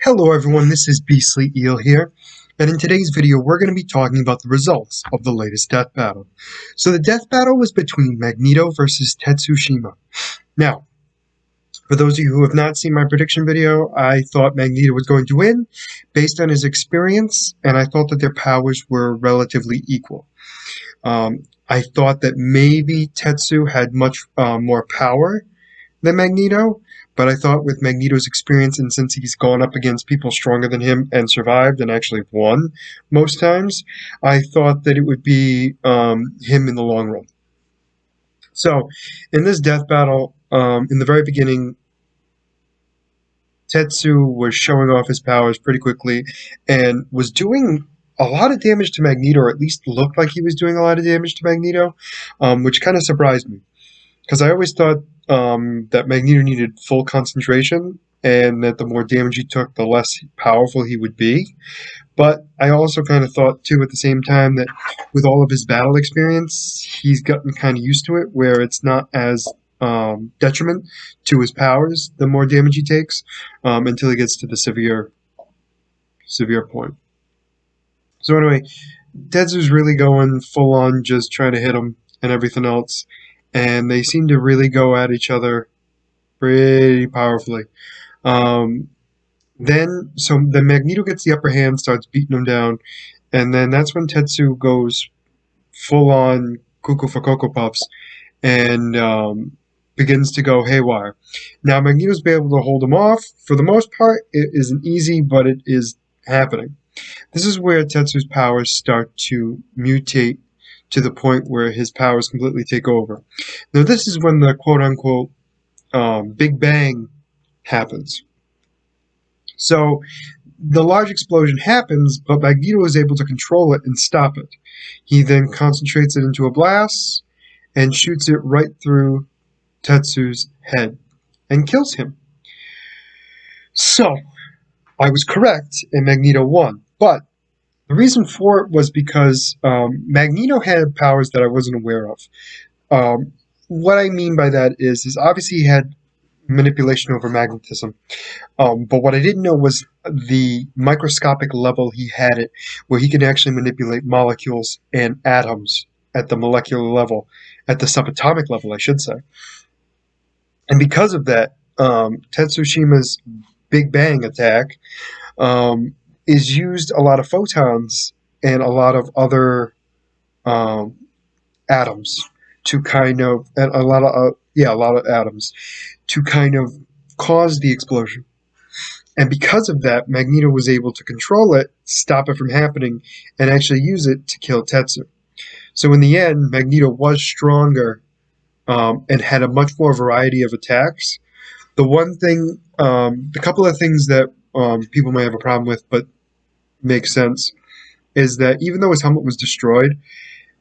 Hello everyone, this is Beastly Eel here, and in today's video we're going to be talking about the results of the latest death battle. So the death battle was between Magneto versus Tetsuo Shima. Now, for those of you who have not seen my prediction video, I thought Magneto was going to win based on his experience, and I thought that their powers were relatively equal. I thought that maybe Tetsuo had much more power than Magneto, but I thought with Magneto's experience, and since he's gone up against people stronger than him and survived and actually won most times, I thought that it would be him in the long run. So, in this death battle, in the very beginning, Tetsuo was showing off his powers pretty quickly and was doing a lot of damage to Magneto, or at least looked like he was doing a lot of damage to Magneto, which kind of surprised me. Because I always thought that Magneto needed full concentration, and that the more damage he took, the less powerful he would be. But I also kind of thought, too, at the same time, that with all of his battle experience, he's gotten kind of used to it, where it's not as detriment to his powers the more damage he takes, until he gets to the severe point. So anyway, Tetsuo's really going full on, just trying to hit him and everything else. And they seem to really go at each other pretty powerfully. Then Magneto gets the upper hand, starts beating him down, and then that's when Tetsuo goes full on cuckoo for Cocoa Puffs and begins to go haywire. Now Magneto's been able to hold him off. For the most part, it isn't easy, but it is happening. This is where Tetsuo's powers start to mutate to the point where his powers completely take over. Now this is when the quote-unquote Big Bang happens. So the large explosion happens, but Magneto is able to control it and stop it. He then concentrates it into a blast and shoots it right through Tetsuo's head and kills him. So I was correct and Magneto won, but the reason for it was because Magneto had powers that I wasn't aware of. What I mean by that is obviously he had manipulation over magnetism, but what I didn't know was the microscopic level he had it, where he can actually manipulate molecules and atoms at the molecular level, at the subatomic level, I should say. And because of that, Tetsuo Shima's Big Bang attack is used a lot of photons and a lot of other atoms to kind of, and a lot of atoms to kind of cause the explosion. And because of that, Magneto was able to control it, stop it from happening, and actually use it to kill Tetsuo. So in the end, Magneto was stronger and had a much more variety of attacks. The one thing, the couple of things that people may have a problem with, but makes sense, is that even though his helmet was destroyed,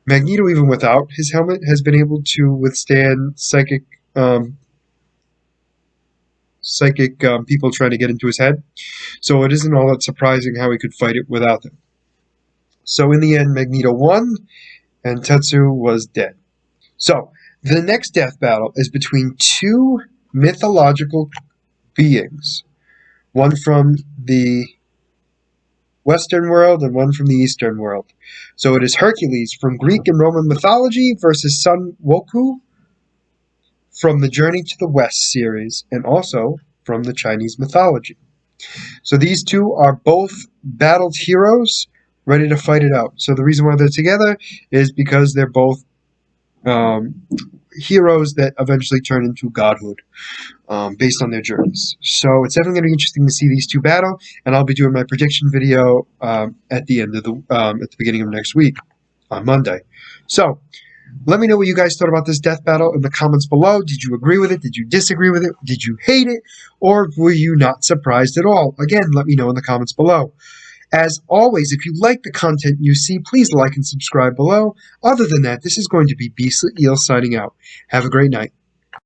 Magneto, even without his helmet, has been able to withstand psychic people trying to get into his head. So it isn't all that surprising how he could fight it without them. So in the end, Magneto won, and Tetsuo was dead. So the next death battle is between two mythological beings, one from the Western world and one from the Eastern world. So it is Hercules from Greek and Roman mythology versus Sun Woku from the Journey to the West series, and also from the Chinese mythology. So these two are both battled heroes ready to fight it out. So the reason why they're together is because they're both heroes that eventually turn into godhood based on their journeys. So it's definitely going to be interesting to see these two battle, and I'll be doing my prediction video at the end of at the beginning of next week on Monday. So let me know what you guys thought about this death battle in the comments below. Did you agree with it? Did you disagree with it? Did you hate it? Or were you not surprised at all? Again, let me know in the comments below. As always, if you like the content you see, please like and subscribe below. Other than that, this is going to be Beastly Eel signing out. Have a great night.